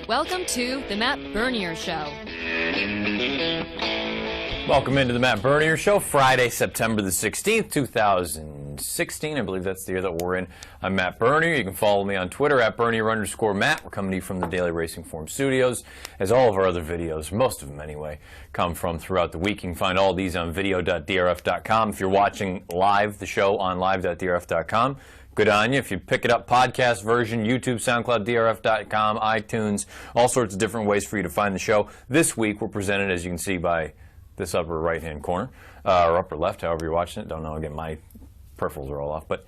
Welcome to the Matt Bernier Show. Welcome into the Matt Bernier Show, Friday, September the 16th, 2016. I believe that's the year that we're in. I'm Matt Bernier. You can follow me on Twitter at Bernier_Matt. We're coming to you from the Daily Racing Form Studios, as all of our other videos, most of them anyway, come from throughout the week. You can find all these on video.drf.com. If you're watching live, the show on live.drf.com, good on you. If you pick it up podcast version, YouTube, SoundCloud, DRF.com, iTunes, all sorts of different ways for you to find the show. This week we're presented, as you can see, by this upper right-hand corner, or upper left, however you're watching it. Don't know, again, my peripherals are all off. But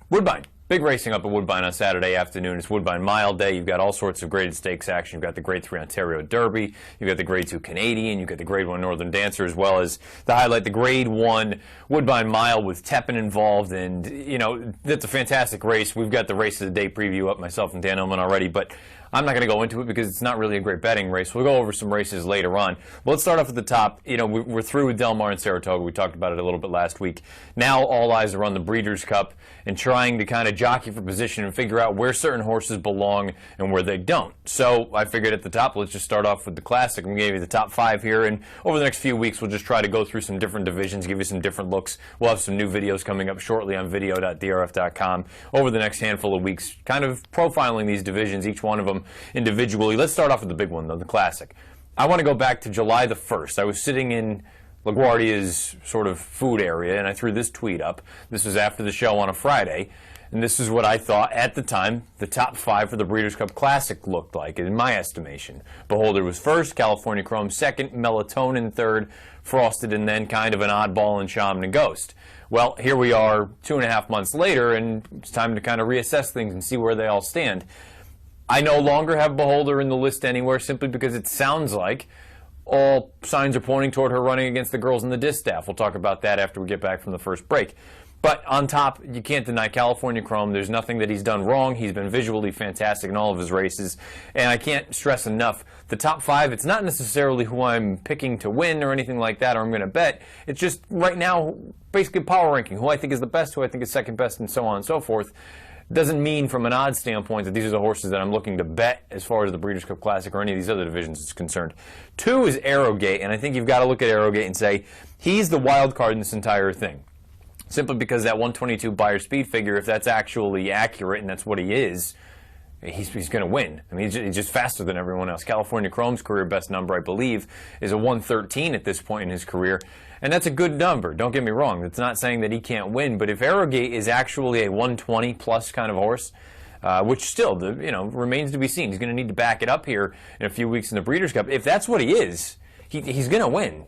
Woodbine. Big racing up at Woodbine on Saturday afternoon. It's Woodbine Mile Day. You've got all sorts of graded stakes action. You've got the Grade 3 Ontario Derby. You've got the Grade 2 Canadian. You've got the Grade 1 Northern Dancer, as well as the highlight, the Grade 1 Woodbine Mile with Tepin involved. And, you know, that's a fantastic race. We've got the race of the day preview up, myself and Dan Ullman already, but I'm not going to go into it because it's not really a great betting race. We'll go over some races later on. But let's start off at the top. You know, we're through with Del Mar and Saratoga. We talked about it a little bit last week. Now all eyes are on the Breeders' Cup and trying to kind of jockey for position and figure out where certain horses belong and where they don't. So I figured at the top, let's just start off with the Classic. We gave you the top 5 here, and over the next few weeks, we'll just try to go through some different divisions, give you some different looks. We'll have some new videos coming up shortly on video.drf.com over the next handful of weeks, kind of profiling these divisions, each one of them individually. Let's start off with the big one, though, the Classic. I want to go back to July the 1st. I was sitting in LaGuardia's sort of food area, and I threw this tweet up. This was after the show on a Friday, and this is what I thought at the time the top 5 for the Breeders' Cup Classic looked like, in my estimation. Beholder was first, California Chrome second, Melatonin third, Frosted, and then kind of an oddball in Shaman and Ghost. Well, here we are 2.5 months later, and it's time to kind of reassess things and see where they all stand. I no longer have Beholder in the list anywhere simply because it sounds like all signs are pointing toward her running against the girls in the Distaff. We'll talk about that after we get back from the first break. But on top, you can't deny California Chrome. There's nothing that he's done wrong. He's been visually fantastic in all of his races. And I can't stress enough, the top 5, it's not necessarily who I'm picking to win or anything like that, or I'm going to bet. It's just right now, basically power ranking, who I think is the best, who I think is second best, and so on and so forth. Doesn't mean from an odds standpoint that these are the horses that I'm looking to bet as far as the Breeders' Cup Classic or any of these other divisions is concerned. 2 is Arrogate, and I think you've got to look at Arrogate and say he's the wild card in this entire thing. Simply because that 122 Beyer speed figure, if that's actually accurate and that's what he is, he's going to win. I mean, he's just faster than everyone else. California Chrome's career best number, I believe, is a 113 at this point in his career. And that's a good number. Don't get me wrong. It's not saying that he can't win. But if Arrogate is actually a 120-plus kind of horse, which still, remains to be seen. He's going to need to back it up here in a few weeks in the Breeders' Cup. If that's what he is, he's going to win.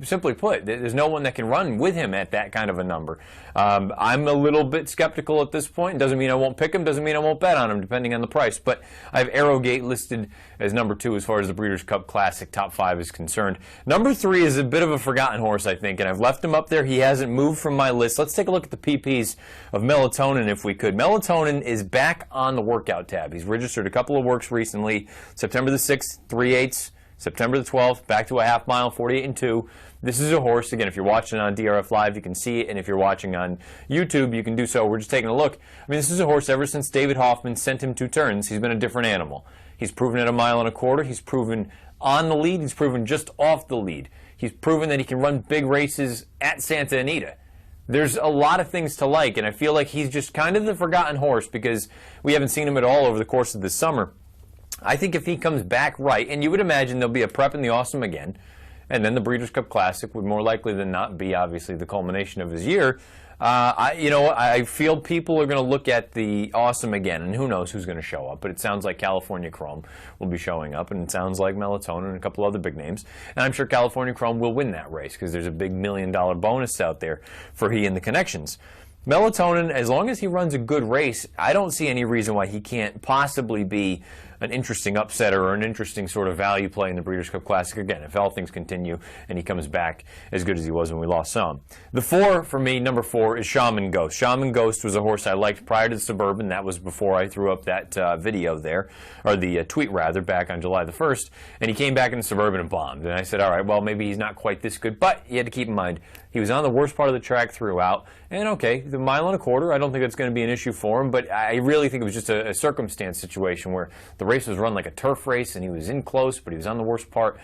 Simply put, there's no one that can run with him at that kind of a number. I'm a little bit skeptical at this point. Doesn't mean I won't pick him. Doesn't mean I won't bet on him, depending on the price. But I have Arrogate listed as number 2 as far as the Breeders' Cup Classic top 5 is concerned. Number 3 is a bit of a forgotten horse, I think, and I've left him up there. He hasn't moved from my list. Let's take a look at the PPs of Melatonin, if we could. Melatonin is back on the workout tab. He's registered a couple of works recently. September the 6th, 3/8. September the 12th, back to a half mile, 48 and 2. This is a horse, again, if you're watching on DRF Live, you can see it, and if you're watching on YouTube, you can do so. We're just taking a look. I mean, this is a horse ever since David Hoffman sent him 2 turns. He's been a different animal. He's proven at 1.25 miles. He's proven on the lead. He's proven just off the lead. He's proven that he can run big races at Santa Anita. There's a lot of things to like, and I feel like he's just kind of the forgotten horse because we haven't seen him at all over the course of this summer. I think if he comes back right, and you would imagine there'll be a prep in the Awesome again, and then the Breeders' Cup Classic would more likely than not be, obviously, the culmination of his year. I feel people are going to look at the Awesome again, and who knows who's going to show up, but it sounds like California Chrome will be showing up, and it sounds like Melatonin and a couple other big names. And I'm sure California Chrome will win that race because there's a big $1 million bonus out there for he and the connections. Melatonin, as long as he runs a good race, I don't see any reason why he can't possibly be an interesting upsetter or an interesting sort of value play in the Breeders' Cup Classic again, if all things continue and he comes back as good as he was when we lost some. The 4 for me, number 4, is Shaman Ghost. Shaman Ghost was a horse I liked prior to the Suburban. That was before I threw up that video there, or the tweet rather, back on July the 1st. And he came back in the Suburban and bombed. And I said, all right, well, maybe he's not quite this good, but you had to keep in mind, he was on the worst part of the track throughout. And okay, the 1.25 miles, I don't think that's going to be an issue for him, but I really think it was just a circumstance situation where the race was run like a turf race, and he was in close, but he was on the worst part.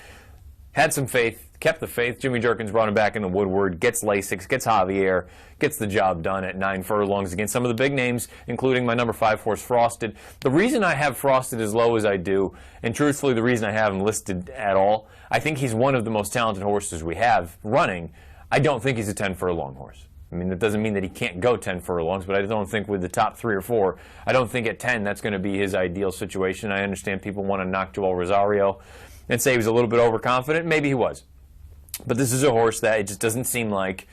Had some faith, kept the faith. Jimmy Jerkins brought him back into Woodward, gets Lasix, gets Javier, gets the job done at 9 furlongs against some of the big names, including my number 5 horse, Frosted. The reason I have Frosted as low as I do, and truthfully the reason I have him listed at all, I think he's one of the most talented horses we have running. I don't think he's a 10 furlong horse. I mean, that doesn't mean that he can't go 10 furlongs, but I don't think with the top 3 or 4, I don't think at 10 that's going to be his ideal situation. I understand people want to knock Joel Rosario and say he was a little bit overconfident. Maybe he was. But this is a horse that it just doesn't seem like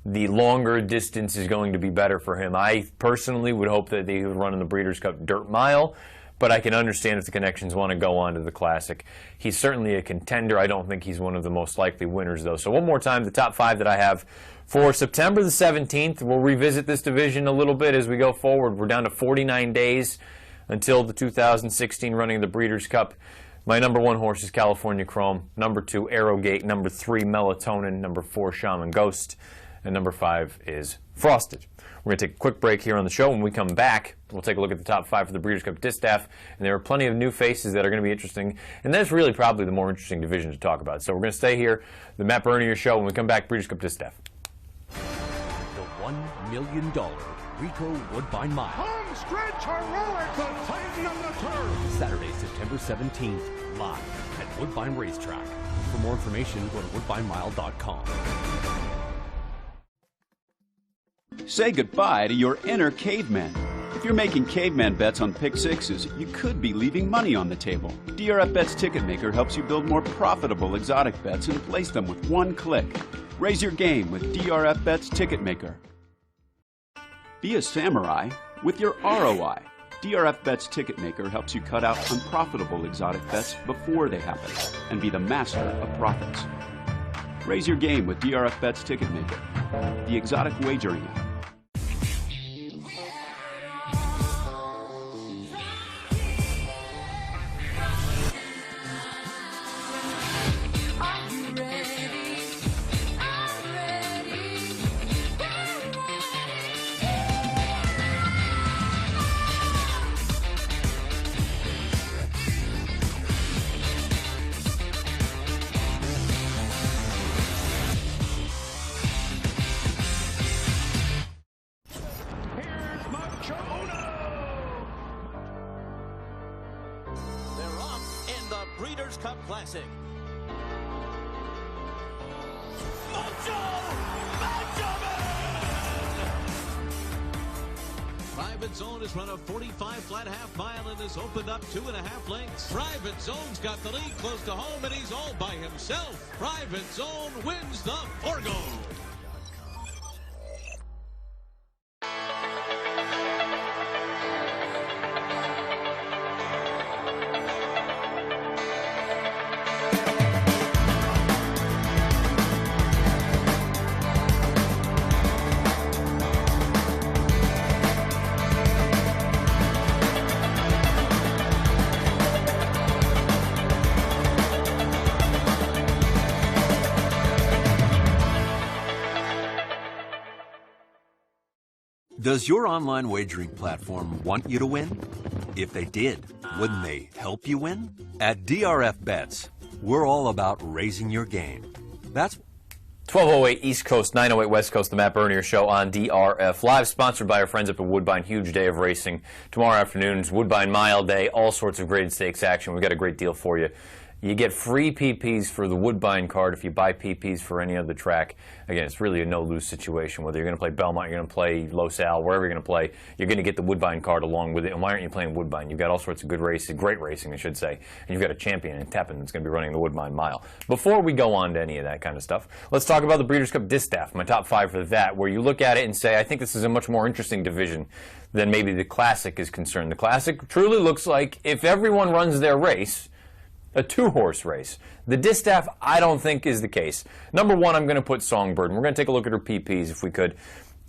the longer distance is going to be better for him. I personally would hope that he would run in the Breeders' Cup Dirt Mile, but I can understand if the connections want to go on to the Classic. He's certainly a contender. I don't think he's one of the most likely winners, though. So one more time, the top 5 that I have for September the 17th. We'll revisit this division a little bit as we go forward. We're down to 49 days until the 2016 running of the Breeders' Cup. My number 1 horse is California Chrome, number 2 Arrowgate, number 3 Melatonin, number 4 Shaman Ghost, and number 5 is Frosted. We're going to take a quick break here on the show. When we come back, we'll take a look at the top 5 for the Breeders' Cup Distaff, and there are plenty of new faces that are going to be interesting, and that's really probably the more interesting division to talk about. So we're going to stay here, the Matt Bernier Show. When we come back, Breeders' Cup Distaff. The $1 million Rico Woodbine Mile. Home stretch heroic, the Titan of the Turf. Saturday, September 17th, live at Woodbine Racetrack. For more information, go to woodbinemile.com. Say goodbye to your inner caveman. If you're making caveman bets on pick sixes, you could be leaving money on the table. DRF Bets Ticket Maker helps you build more profitable exotic bets and place them with one click. Raise your game with DRF Bets Ticket Maker. Be a samurai with your ROI. DRF Bets Ticket Maker helps you cut out unprofitable exotic bets before they happen and be the master of profits. Raise your game with DRF Bets Ticket Maker, the exotic wagering app. Breeders' Cup Classic. Private Zone has run a 45 flat half mile and has opened up 2.5 lengths. Private Zone's got the lead close to home and he's all by himself. Private Zone wins the Forgo. Does your online wagering platform want you to win? If they did, wouldn't they help you win? At DRF Bets, we're all about raising your game. That's 12:08 East Coast, 9:08 West Coast, the Matt Bernier Show on DRF Live, sponsored by our friends up at Woodbine. Huge day of racing. Tomorrow afternoon's Woodbine Mile Day, all sorts of graded stakes action. We've got a great deal for you. You get free PPs for the Woodbine card if you buy PPs for any other track. Again, it's really a no-lose situation. Whether you're going to play Belmont, you're going to play Los Al, wherever you're going to play, you're going to get the Woodbine card along with it. And why aren't you playing Woodbine? You've got all sorts of good racing, great racing, I should say. And you've got a champion in Tepin that's going to be running the Woodbine Mile. Before we go on to any of that kind of stuff, let's talk about the Breeders' Cup Distaff, my top 5 for that, where you look at it and say, I think this is a much more interesting division than maybe the Classic is concerned. The Classic truly looks like if everyone runs their race, a 2-horse race. The Distaff, I don't think is the case. Number 1, I'm going to put Songbird. And we're going to take a look at her PPs if we could.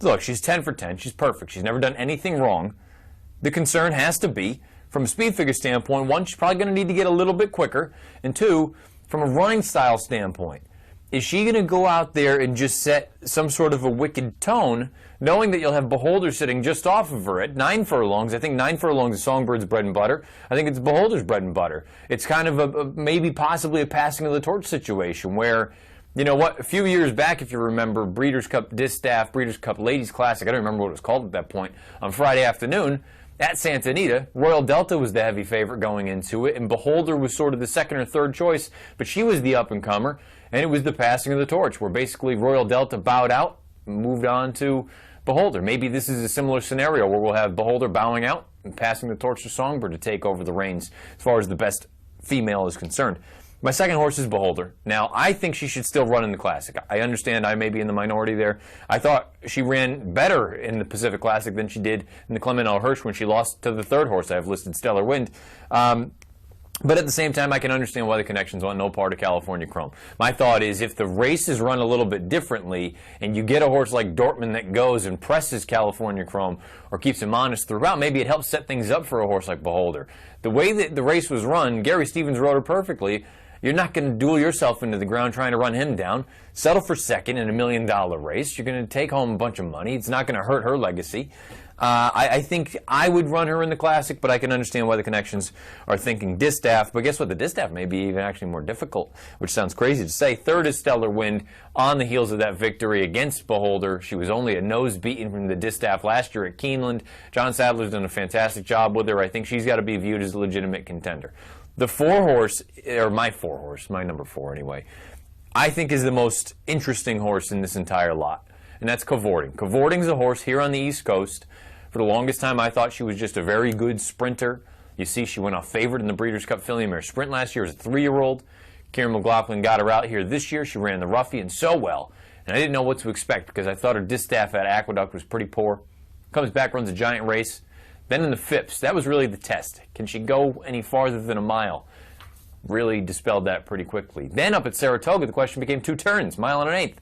Look, she's 10 for 10. She's perfect. She's never done anything wrong. The concern has to be, from a speed figure standpoint, 1, she's probably going to need to get a little bit quicker. And 2, from a running style standpoint, is she going to go out there and just set some sort of a wicked tone, knowing that you'll have Beholder sitting just off of her at 9 furlongs? I think 9 furlongs is Songbird's bread and butter. I think it's Beholder's bread and butter. It's kind of a maybe possibly a passing of the torch situation where, you know what, a few years back, if you remember, Breeders' Cup Distaff, Breeders' Cup Ladies Classic, I don't remember what it was called at that point, on Friday afternoon, at Santa Anita, Royal Delta was the heavy favorite going into it, and Beholder was sort of the second or third choice, but she was the up-and-comer, and it was the passing of the torch, where basically Royal Delta bowed out, moved on to Beholder. Maybe this is a similar scenario where we'll have Beholder bowing out and passing the torch to Songbird to take over the reins as far as the best female is concerned. My second horse is Beholder. Now, I think she should still run in the Classic. I understand I may be in the minority there. I thought she ran better in the Pacific Classic than she did in the Clement L. Hirsch when she lost to the third horse I have listed, Stellar Wind. But at the same time, I can understand why the connections want no part of California Chrome. My thought is if the race is run a little bit differently and you get a horse like Dortmund that goes and presses California Chrome or keeps him honest throughout, maybe it helps set things up for a horse like Beholder. The way that the race was run, Gary Stevens rode her perfectly. You're not going to duel yourself into the ground trying to run him down. Settle for second in $1 million race. You're going to take home a bunch of money. It's not going to hurt her legacy. I think I would run her in the Classic, but I can understand why the connections are thinking Distaff. But guess what? The Distaff may be even actually more difficult, which sounds crazy to say. Third is Stellar Wind on the heels of that victory against Beholder. She was only a nose beaten from the Distaff last year at Keeneland. John Sadler's done a fantastic job with her. I think she's got to be viewed as a legitimate contender. The four-horse, or my four-horse, my number 4 anyway, I think is the most interesting horse in this entire lot, and that's Cavorting. Cavorting's a horse here on the East Coast. For the longest time, I thought she was just a very good sprinter. You see, she went off favored in the Breeders' Cup Filly Mare Sprint last year as a 3-year-old. Kieran McLaughlin got her out here this year. She ran the Ruffian so well, and I didn't know what to expect because I thought her Distaff at Aqueduct was pretty poor. Comes back, runs a giant race. Then in the Phipps, that was really the test. Can she go any farther than a mile? Really dispelled that pretty quickly. Then up at Saratoga, the question became 2 turns, 1 1/8.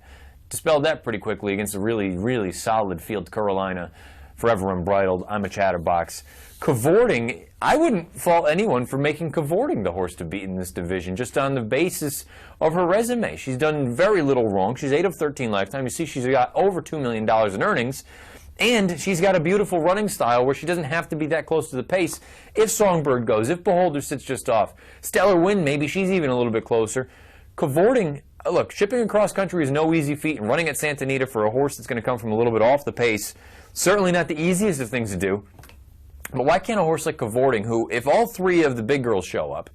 Dispelled that pretty quickly against a really, really solid field Carolina. Forever Unbridled, I'm a Chatterbox. Cavorting, I wouldn't fault anyone for making Cavorting the horse to beat in this division, just on the basis of her resume. She's done very little wrong. She's 8 of 13 lifetime. You see she's got over $2 million in earnings. And she's got a beautiful running style where she doesn't have to be that close to the pace. If Songbird goes, if Beholder sits just off, Stellar Wind, maybe she's even a little bit closer. Cavorting, look, shipping across country is no easy feat, and running at Santa Anita for a horse that's going to come from a little bit off the pace, certainly not the easiest of things to do. But why can't a horse like Cavorting, who, if all 3 of the big girls show up,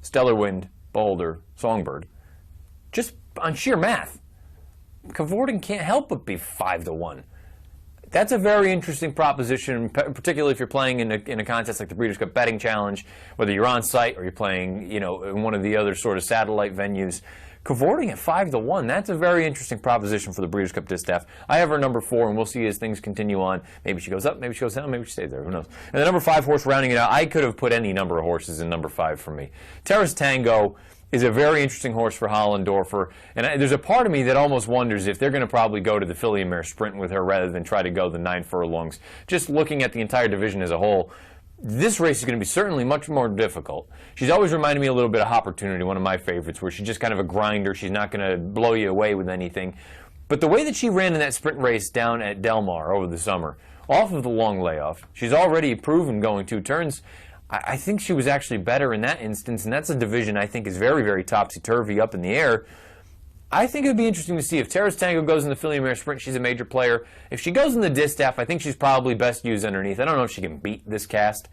Stellar Wind, Beholder, Songbird, just on sheer math, Cavorting can't help but be 5-1. That's a very interesting proposition, particularly if you're playing in a contest like the Breeders' Cup Betting Challenge, whether you're on site or you're playing, you know, in one of the other sort of satellite venues. Cavorting at 5-1, that's a very interesting proposition for the Breeders' Cup Distaff. I have her number 4, and we'll see as things continue on. Maybe she goes up, maybe she goes down, maybe she stays there, who knows. And the number 5 horse rounding it out, I could have put any number of horses in number 5 for me. Terrace Tango is a very interesting horse for Hollendorfer, and there's a part of me that almost wonders if they're going to probably go to the Filly Mare Sprint with her rather than try to go the 9 furlongs. Just looking at the entire division as a whole, this race is going to be certainly much more difficult. She's always reminded me a little bit of Opportunity, one of my favorites, where she's just kind of a grinder. She's not going to blow you away with anything. But the way that she ran in that sprint race down at Del Mar over the summer, off of the long layoff, she's already proven going 2 turns. I think she was actually better in that instance, and that's a division I think is very, very topsy-turvy up in the air. I think it would be interesting to see if Terrace Tango goes in the Filly Mare Sprint, she's a major player. If she goes in the Distaff, I think she's probably best used underneath. I don't know if she can beat this cast,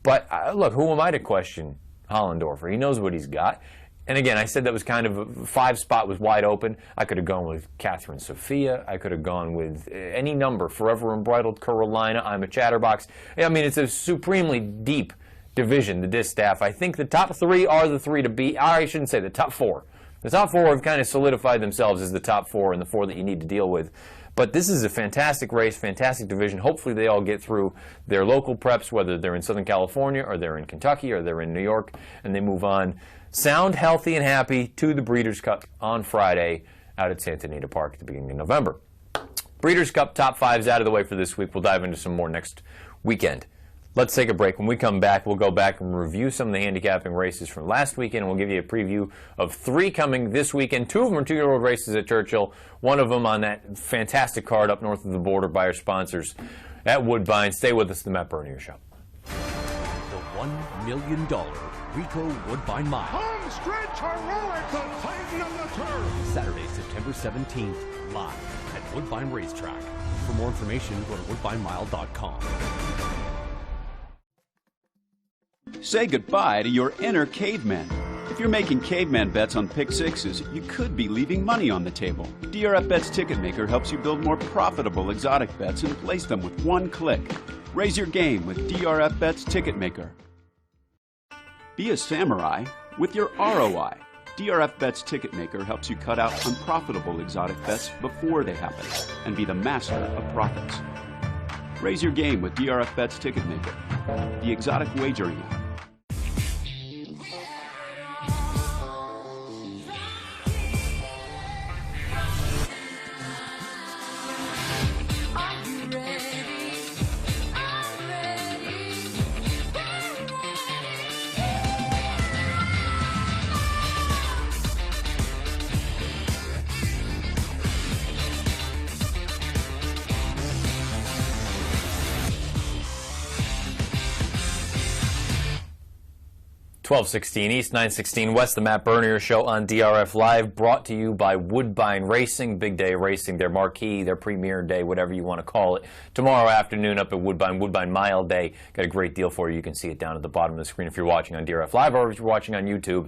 but look, who am I to question Hollendorfer? He knows what he's got. And again, I said that was kind of a 5 spot was wide open. I could have gone with Catherine Sophia. I could have gone with any number, Forever Unbridled, Carolina, I'm a Chatterbox. I mean, it's a supremely deep division, the Distaff. I think the top 3 are the 3 to beat. I shouldn't say the top 4. The top 4 have kind of solidified themselves as the top 4 and the 4 that you need to deal with. But this is a fantastic race, fantastic division. Hopefully they all get through their local preps, whether they're in Southern California or they're in Kentucky or they're in New York, and they move on sound, healthy, and happy to the Breeders' Cup on Friday out at Santa Anita Park at the beginning of November. Breeders' Cup top 5's out of the way for this week. We'll dive into some more next weekend. Let's take a break. When we come back, we'll go back and review some of the handicapping races from last weekend, and we'll give you a preview of 3 coming this weekend. 2 of them are 2-year-old races at Churchill. 1 of them on that fantastic card up north of the border by our sponsors at Woodbine. Stay with us, the Matt Bernier Show. The $1 million Rico Woodbine Mile. Home stretch heroic, the Titan of the Turf. Saturday, September 17th, live at Woodbine Racetrack. For more information, go to woodbinemile.com. Say goodbye to your inner caveman. If you're making caveman bets on pick sixes, you could be leaving money on the table. DRF Bets Ticketmaker helps you build more profitable exotic bets and place them with one click. Raise your game with DRF Bets Ticketmaker. Be a samurai with your ROI. DRF Bets Ticketmaker helps you cut out unprofitable exotic bets before they happen and be the master of profits. Raise your game with DRF Bets Ticketmaker, the exotic wagering app. $12:16 East, $9:16 West, the Matt Bernier Show on DRF Live, brought to you by Woodbine Racing. Big day of racing, their marquee, their premier day, whatever you want to call it. Tomorrow afternoon up at Woodbine Mile Day. Got a great deal for you. You can see it down at the bottom of the screen if you're watching on DRF Live, or if you're watching on YouTube.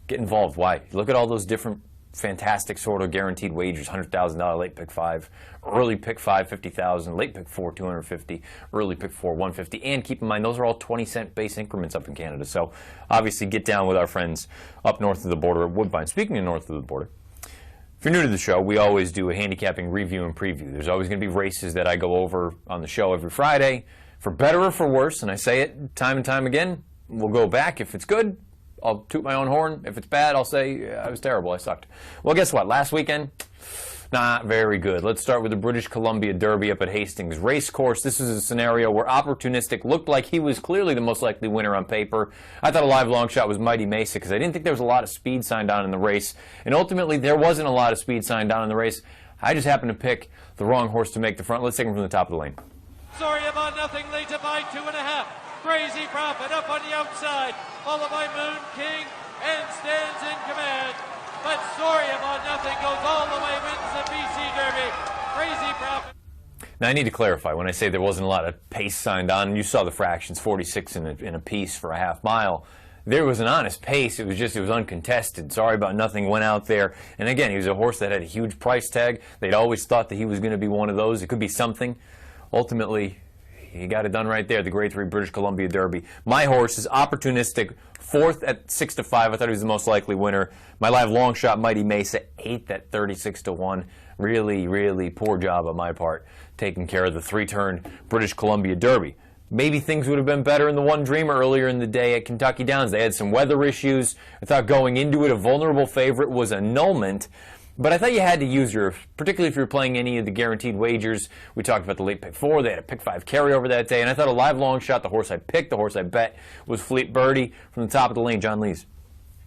Get involved. Why? Look at all those different fantastic sort of guaranteed wagers. $100,000 late pick 5, early pick 5, $50,000, late pick 4, $250, early pick 4, $150. And keep in mind, those are all 20-cent base increments up in Canada. So obviously get down with our friends up north of the border at Woodbine. Speaking of north of the border, if you're new to the show, we always do a handicapping review and preview. There's always going to be races that I go over on the show every Friday, for better or for worse, and I say it time and time again. We'll go back. If it's good, I'll toot my own horn. If it's bad, I'll say I was terrible, I sucked. Well, guess what? Last weekend, not very good. Let's start with the British Columbia Derby up at Hastings Racecourse. This is a scenario where Opportunistic looked like he was clearly the most likely winner on paper. I thought a live long shot was Mighty Mesa because I didn't think there was a lot of speed signed on in the race. And ultimately, there wasn't a lot of speed signed on in the race. I just happened to pick the wrong horse to make the front. Let's take him from the top of the lane. Sorry About Nothing leads it by 2.5. Crazy Prophet up on the outside, followed by Moon King, and stands in command. But Sorry About Nothing goes all the way, wins the BC Derby. Crazy Prophet. Now, I need to clarify. When I say there wasn't a lot of pace signed on, you saw the fractions, 46 in a piece for a half mile. There was an honest pace. It was uncontested. Sorry About Nothing went out there. And again, he was a horse that had a huge price tag. They'd always thought that he was going to be one of those. It could be something. Ultimately, he got it done right there, the Grade 3 British Columbia Derby. My horse is Opportunistic, 4th at 6-5. I thought he was the most likely winner. My live long shot, Mighty Mesa, 8th at 36-1. Really, really poor job on my part taking care of the 3-turn British Columbia Derby. Maybe things would have been better in the One Dreamer earlier in the day at Kentucky Downs. They had some weather issues. I thought going into it, a vulnerable favorite was annulment. But I thought you had to use your, particularly if you were playing any of the guaranteed wagers. We talked about the late pick 4. They had a pick 5 carryover that day. And I thought a live long shot, the horse I picked, the horse I bet, was Fleet Birdie from the top of the lane, John Lees.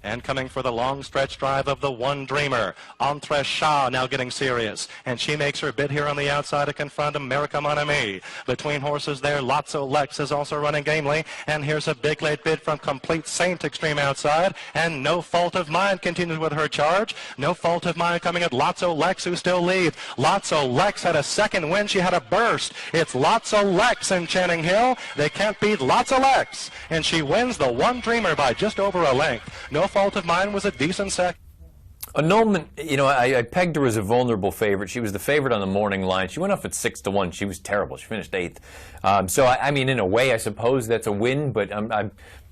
And coming for the long stretch drive of the One Dreamer, Entre Shah now getting serious. And she makes her bid here on the outside to confront America Mon Ami. Between horses there, Lotso Lex is also running gamely. And here's a big late bid from Complete Saint extreme outside. And No Fault of Mine continues with her charge. No Fault of Mine coming at Lotso Lex, who still leads. Lotso Lex had a second win. She had a burst. It's Lotso Lex in Channing Hill. They can't beat Lotso Lex. And she wins the One Dreamer by just over a length. No Fault of Mine was a decent second. Annulment, you know, I pegged her as a vulnerable favorite. She was the favorite on the morning line. She went off at 6-1. She was terrible. She finished 8th. So, I mean, in a way, I suppose that's a win, but I'm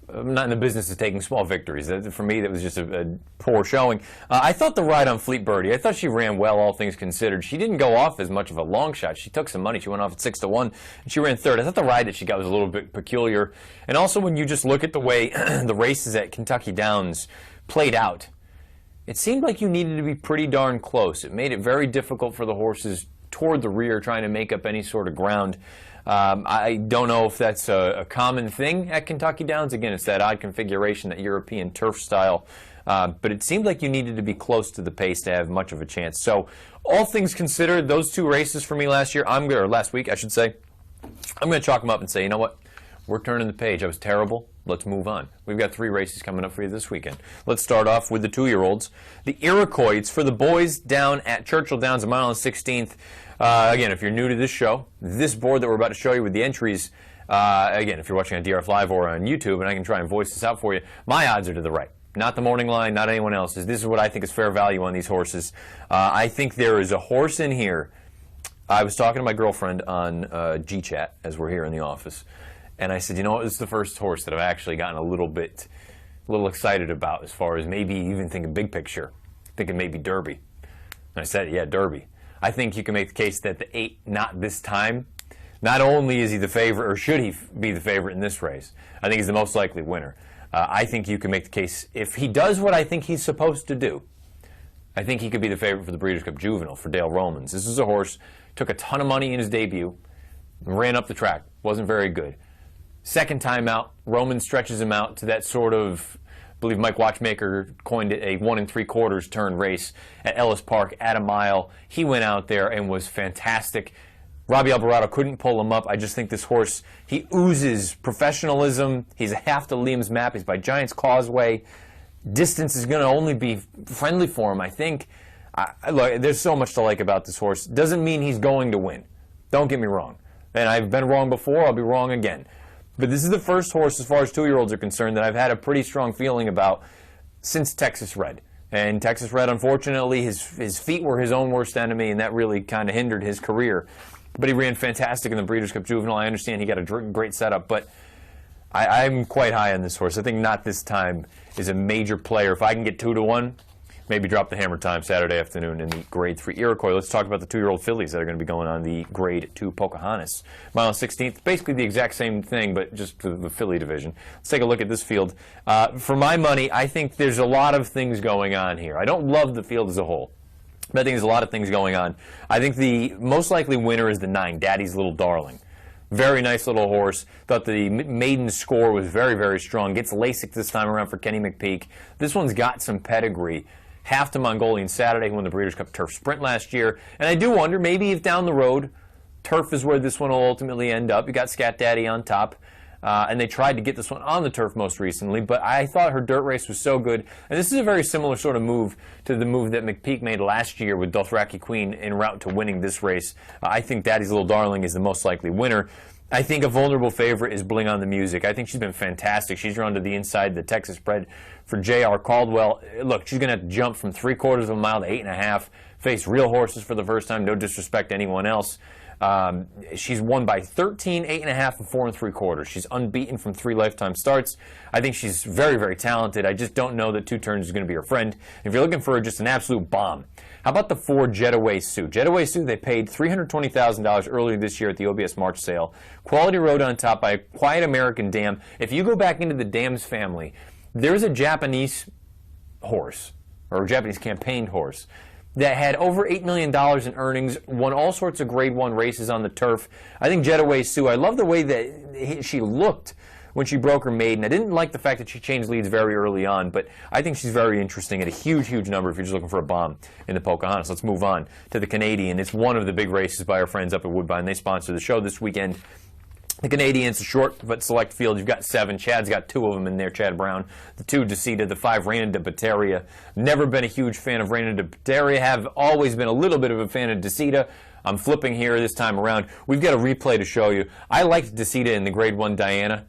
not in the business of taking small victories. For me, that was just a poor showing. I thought the ride on Fleet Birdie, I thought she ran well, all things considered. She didn't go off as much of a long shot. She took some money. She went off at 6-1, and she ran 3rd. I thought the ride that she got was a little bit peculiar. And also, when you just look at the way the races at Kentucky Downs played out, it seemed like you needed to be pretty darn close. It made it very difficult for the horses toward the rear trying to make up any sort of ground. I don't know if that's a common thing at Kentucky Downs. Again, it's that odd configuration, that European turf style. But it seemed like you needed to be close to the pace to have much of a chance. So, all things considered, those 2 races for me last week, I should say, I'm going to chalk them up and say, you know what? We're turning the page. I was terrible. Let's move on. We've got 3 races coming up for you this weekend. Let's start off with the 2-year-olds. The Iroquois, it's for the boys down at Churchill Downs, a mile and 16th. Again, if you're new to this show, this board that we're about to show you with the entries, again, if you're watching on DRF Live or on YouTube, and I can try and voice this out for you, my odds are to the right. Not the morning line, not anyone else's. This is what I think is fair value on these horses. I think there is a horse in here. I was talking to my girlfriend on GChat as we're here in the office, and I said, you know what, this is the first horse that I've actually gotten a little excited about, as far as maybe even thinking big picture, thinking maybe Derby. And I said, yeah, Derby. I think you can make the case that the 8, not this time, not only is he the favorite, or should he be the favorite in this race, I think he's the most likely winner. I think you can make the case, if he does what I think he's supposed to do, I think he could be the favorite for the Breeders' Cup Juvenile for Dale Romans. This is a horse, took a ton of money in his debut, ran up the track, wasn't very good. Second time out, Roman stretches him out to that sort of, I believe Mike Watchmaker coined it, a 1 3/4 turn race at Ellis Park at a mile. He went out there and was fantastic. Robbie Alvarado couldn't pull him up. I just think this horse, he oozes professionalism. He's half the Liam's Map. He's by Giants Causeway. Distance is going to only be friendly for him, I think. Look, there's so much to like about this horse. Doesn't mean he's going to win. Don't get me wrong. And I've been wrong before. I'll be wrong again. But this is the first horse, as far as 2-year-olds are concerned, that I've had a pretty strong feeling about since Texas Red. And Texas Red, unfortunately, his feet were his own worst enemy, and that really kind of hindered his career. But he ran fantastic in the Breeders' Cup Juvenile. I understand he got a great setup, but I'm quite high on this horse. I think Not This Time is a major player. If I can get 2-1, maybe drop the hammer time Saturday afternoon in the Grade 3 Iroquois. Let's talk about the 2-year-old fillies that are going to be going on the Grade 2 Pocahontas. Mile 16th, basically the exact same thing, but just the filly division. Let's take a look at this field. For my money, I think there's a lot of things going on here. I don't love the field as a whole, but I think there's a lot of things going on. I think the most likely winner is the 9, Daddy's Little Darling. Very nice little horse. Thought the maiden score was very, very strong. Gets LASIK this time around for Kenny McPeak. This one's got some pedigree. Half to Mongolian Saturday, who won the Breeders' Cup Turf Sprint last year. And I do wonder, maybe if down the road, turf is where this one will ultimately end up. You got Scat Daddy on top. And they tried to get this one on the turf most recently, but I thought her dirt race was so good. And this is a very similar sort of move to the move that McPeak made last year with Dothraki Queen en route to winning this race. I think Daddy's Little Darling is the most likely winner. I think a vulnerable favorite is Bling on the Music. I think she's been fantastic. She's run to the inside, the Texas bred for J.R. Caldwell. Look, she's going to have to jump from 3/4 of a mile to 8.5, face real horses for the first time. No disrespect to anyone else. She's won by 13, 8.5, and 4 3/4. She's unbeaten from 3 lifetime starts. I think she's very, very talented. I just don't know that 2 turns is going to be her friend. If you're looking for just an absolute bomb, how about the 4 Jetaway Sioux? Jetaway Sioux, they paid $320,000 earlier this year at the OBS March sale. Quality rode on top by a quiet American dam. If you go back into the dam's family, there's a Japanese horse, or a Japanese campaigned horse, that had over $8 million in earnings, won all sorts of Grade 1 races on the turf. I think Jetaway Sioux, I love the way that she looked when she broke her maiden. I didn't like the fact that she changed leads very early on, but I think she's very interesting at a huge, huge number if you're just looking for a bomb in the Pocahontas. Let's move on to the Canadian. It's one of the big races by our friends up at Woodbine. They sponsor the show this weekend. The Canadians, a short but select field. You've got 7. Chad's got 2 of them in there, Chad Brown. The 2, Decida. The 5, Reina de Bateria. Never been a huge fan of Reina de Bateria. Have always been a little bit of a fan of Decida. I'm flipping here this time around. We've got a replay to show you. I liked Decida in the Grade 1 Diana,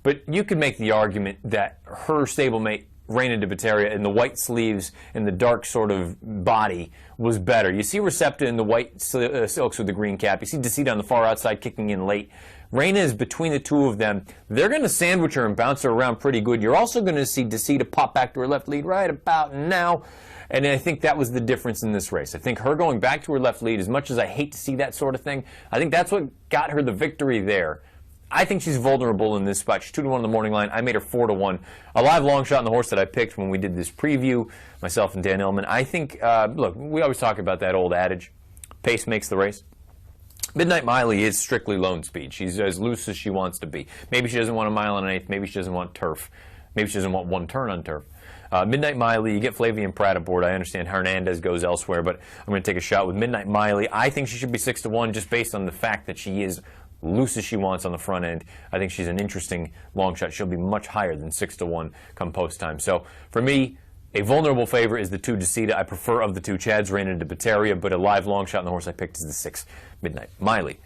but you could make the argument that her stablemate, Reina de Bateria, in the white sleeves and the dark sort of body was better. You see Recepta in the white silks with the green cap. You see Decida on the far outside kicking in late. Reina is between the 2 of them. They're going to sandwich her and bounce her around pretty good. You're also going to see Decida pop back to her left lead right about now. And I think that was the difference in this race. I think her going back to her left lead, as much as I hate to see that sort of thing, I think that's what got her the victory there. I think she's vulnerable in this spot. She's 2-1 on the morning line. I made her 4-1. A live long shot in the horse that I picked when we did this preview, myself and Dan Illman. I think, look, we always talk about that old adage, pace makes the race. Midnight Miley is strictly lone speed. She's as loose as she wants to be. Maybe she doesn't want a mile and an eighth. Maybe she doesn't want turf. Maybe she doesn't want one turn on turf. Midnight Miley, you get Flavian Pratt aboard. I understand Hernandez goes elsewhere, but I'm going to take a shot with Midnight Miley. I think she should be 6-1 just based on the fact that she is loose as she wants on the front end. I think she's an interesting long shot. She'll be much higher than 6-1 come post time. So for me, a vulnerable favorite is the 2 Decida. I prefer of the 2 Chads, Reina de Bateria, but a live long shot in the horse I picked is the 6 Midnight Miley.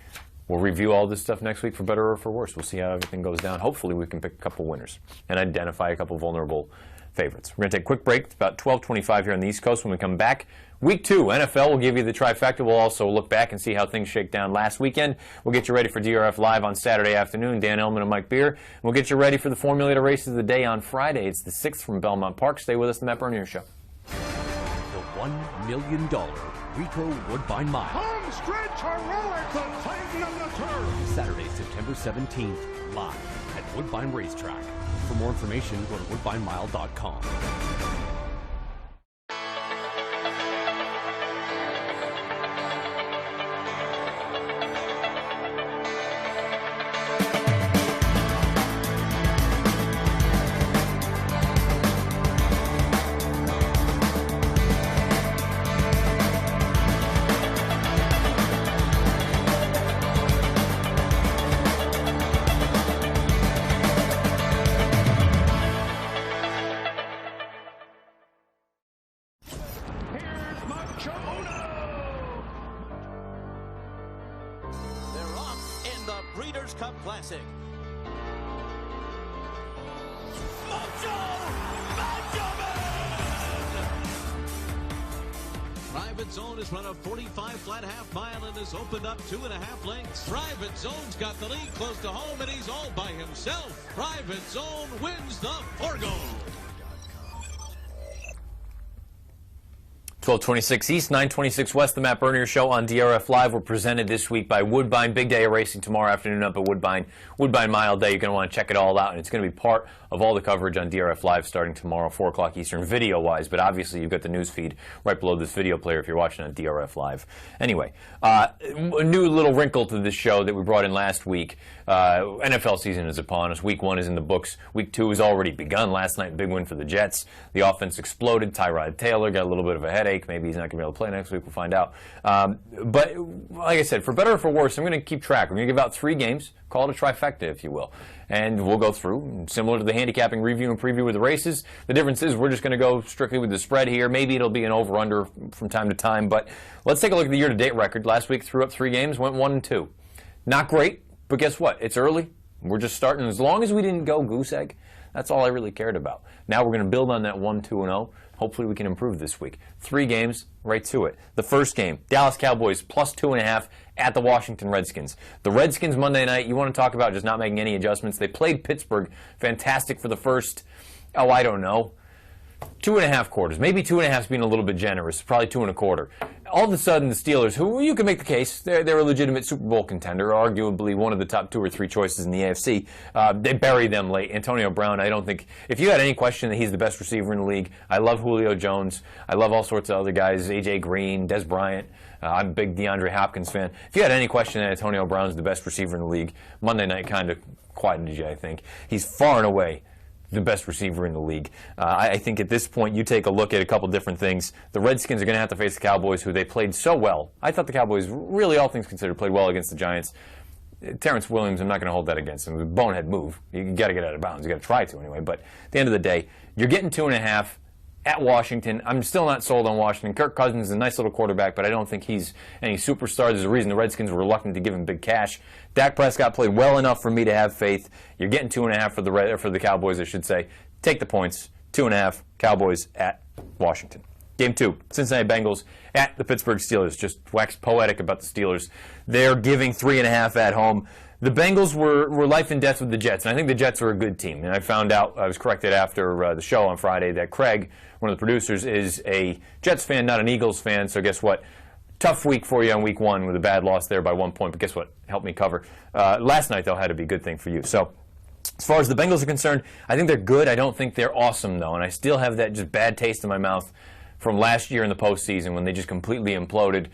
We'll review all this stuff next week for better or for worse. We'll see how everything goes down. Hopefully we can pick a couple winners and identify a couple vulnerable favorites. We're going to take a quick break. It's about 12:25 here on the East Coast. When we come back, Week 2, NFL will give you the trifecta. We'll also look back and see how things shake down last weekend. We'll get you ready for DRF Live on Saturday afternoon. Dan Ellman and Mike Beer. We'll get you ready for the Formulator races of the day on Friday. It's the 6th from Belmont Park. Stay with us, the Matt Bernier Show. The $1 million Rico Woodbine Mile. Home stretch heroic, the Titan of the Turf. Saturday, September 17th, live at Woodbine Racetrack. For more information, go to woodbinemile.com. Breeders' Cup Classic. Private Zone has run a 45 flat half mile and has opened up 2.5 lengths. Private Zone's got the lead close to home and he's all by himself. Private Zone wins the Forgo. 1226 East, 926 West, the Matt Bernier Show on DRF Live. We're presented this week by Woodbine. Big day of racing tomorrow afternoon up at Woodbine. Woodbine Mile Day. You're going to want to check it all out, and it's going to be part of all the coverage on DRF Live starting tomorrow, 4 o'clock Eastern, video-wise. But obviously, you've got the news feed right below this video player if you're watching on DRF Live. Anyway, a new little wrinkle to this show that we brought in last week. NFL season is upon us. Week 1 is in the books. Week 2 has already begun. Last night, big win for the Jets. The offense exploded. Tyrod Taylor got a little bit of a headache. Maybe he's not going to be able to play next week. We'll find out. But like I said, for better or for worse, I'm going to keep track. We're going to give out 3 games. Call it a trifecta, if you will. And we'll go through, similar to the handicapping review and preview of the races. The difference is we're just going to go strictly with the spread here. Maybe it'll be an over-under from time to time. But let's take a look at the year-to-date record. Last week, threw up 3 games, went 1-2. Not great, but guess what? It's early. We're just starting. As long as we didn't go goose egg, that's all I really cared about. Now we're going to build on that 1-2-0. Hopefully we can improve this week. 3 games, right to it. The first game, Dallas Cowboys plus 2.5 at the Washington Redskins. The Redskins Monday night, you want to talk about just not making any adjustments. They played Pittsburgh. Fantastic for the first, I don't know, 2.5 quarters. Maybe 2.5 being a little bit generous. Probably 2.25. All of a sudden, the Steelers, who you can make the case, they're a legitimate Super Bowl contender, arguably one of the top 2 or 3 choices in the AFC. They buried them late. Antonio Brown, I don't think, if you had any question that he's the best receiver in the league, I love Julio Jones. I love all sorts of other guys, A.J. Green, Des Bryant. I'm a big DeAndre Hopkins fan. If you had any question that Antonio Brown's the best receiver in the league, Monday night kind of quieted you, I think. He's far and away the best receiver in the league. I think at this point you take a look at a couple different things. The Redskins are going to have to face the Cowboys, who they played so well. I thought the Cowboys, really all things considered, played well against the Giants. Terrence Williams, I'm not going to hold that against him. It was a bonehead move. You got to get out of bounds. You got to try to anyway. But at the end of the day, you're getting 2.5 at Washington. I'm still not sold on Washington. Kirk Cousins is a nice little quarterback, but I don't think he's any superstar. There's a reason the Redskins were reluctant to give him big cash. Dak Prescott played well enough for me to have faith. You're getting 2.5 for the Cowboys, I should say. Take the points. 2.5 Cowboys at Washington. Game 2, Cincinnati Bengals at the Pittsburgh Steelers. Just wax poetic about the Steelers. They're giving 3.5 at home. The Bengals were life and death with the Jets, and I think the Jets are a good team. And I found out, I was corrected after the show on Friday, that Craig, one of the producers, is a Jets fan, not an Eagles fan. So guess what? Tough week for you on week 1 with a bad loss there by 1 point. But guess what? Helped me cover. Last night, though, had to be a good thing for you. So as far as the Bengals are concerned, I think they're good. I don't think they're awesome, though. And I still have that just bad taste in my mouth from last year in the postseason when they just completely imploded.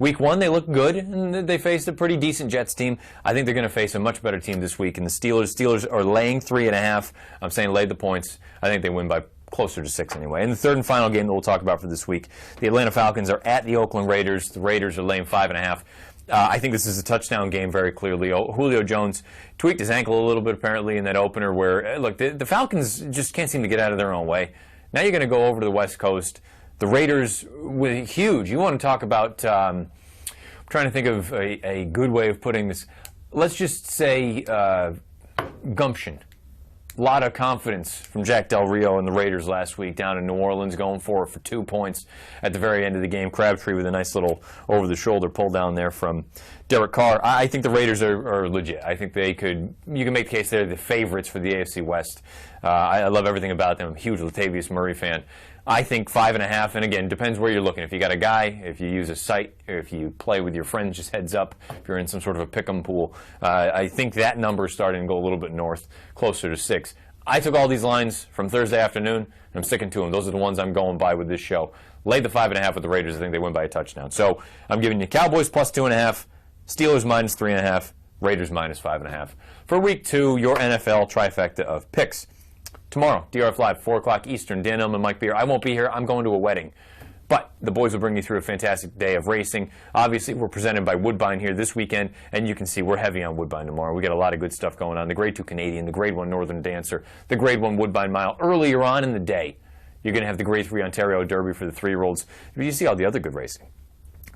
Week 1, they looked good, and they faced a pretty decent Jets team. I think they're going to face a much better team this week. And the Steelers are laying 3.5. I'm saying lay the points. I think they win by closer to 6 anyway. And the third and final game that we'll talk about for this week, the Atlanta Falcons are at the Oakland Raiders. The Raiders are laying 5.5. I think this is a touchdown game very clearly. Julio Jones tweaked his ankle a little bit apparently in that opener where, look, the Falcons just can't seem to get out of their own way. Now you're going to go over to the West Coast. The Raiders were huge. You want to talk about, I'm trying to think of a good way of putting this. Let's just say gumption. A lot of confidence from Jack Del Rio and the Raiders last week down in New Orleans, going for it for 2 points at the very end of the game. Crabtree with a nice little over-the-shoulder pull down there from Derek Carr. I think the Raiders are legit. I think you can make the case they're the favorites for the AFC West. I love everything about them. I'm a huge Latavius Murray fan. I think 5.5, and again, depends where you're looking. If you got a guy, if you use a site, or if you play with your friends, just heads up. If you're in some sort of a pick'em pool, I think that number is starting to go a little bit north, closer to 6. I took all these lines from Thursday afternoon, and I'm sticking to them. Those are the ones I'm going by with this show. Lay the 5.5 with the Raiders. I think they win by a touchdown. So I'm giving you Cowboys plus 2.5, Steelers minus 3.5, Raiders minus 5.5. For week 2, your NFL trifecta of picks. Tomorrow, DRF Live, 4 o'clock Eastern. Dan Illman, Mike Beer. I won't be here. I'm going to a wedding. But the boys will bring you through a fantastic day of racing. Obviously, we're presented by Woodbine here this weekend, and you can see we're heavy on Woodbine tomorrow. We got a lot of good stuff going on. The Grade 2 Canadian, the Grade 1 Northern Dancer, the Grade 1 Woodbine Mile. Earlier on in the day, you're going to have the Grade 3 Ontario Derby for the 3-year-olds. But you see all the other good racing.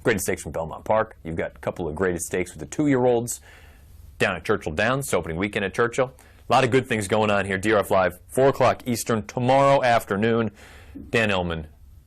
Graded Stakes from Belmont Park. You've got a couple of Graded Stakes with the 2-year-olds down at Churchill Downs, opening weekend at Churchill. A lot of good things going on here. DRF Live, 4 o'clock Eastern tomorrow afternoon. Dan Illman,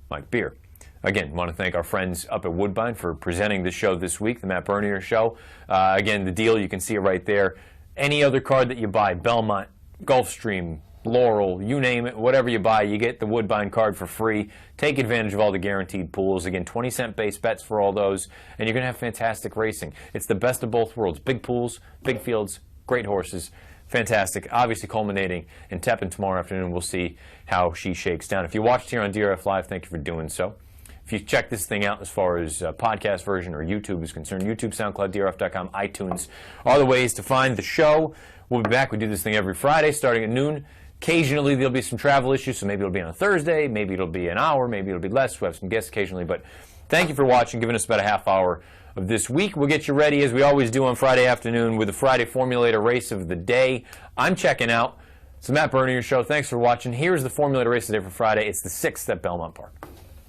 Mike Beer. Again, want to thank our friends up at Woodbine for presenting the show this week, the Matt Bernier Show. Again, the deal, you can see it right there. Any other card that you buy, Belmont, Gulfstream, Laurel, you name it, whatever you buy, you get the Woodbine card for free. Take advantage of all the guaranteed pools. Again, 20-cent base bets for all those, and you're going to have fantastic racing. It's the best of both worlds. Big pools, big fields, great horses. Fantastic. Obviously culminating in Tepin tomorrow afternoon. We'll see how she shakes down. If you watched here on DRF Live, thank you for doing so. If you check this thing out as far as podcast version or YouTube is concerned, YouTube, SoundCloud, DRF.com, iTunes are the ways to find the show. We'll be back. We do this thing every Friday starting at noon. Occasionally there'll be some travel issues, so maybe it'll be on a Thursday, maybe it'll be an hour, maybe it'll be less. We'll have some guests occasionally, but thank you for watching, giving us about a half hour of this week. We'll get you ready, as we always do on Friday afternoon, with the Friday Formulator Race of the Day. I'm checking out. It's the Matt Bernier Show. Thanks for watching. Here's the Formulator Race of the Day for Friday. It's the 6th at Belmont Park.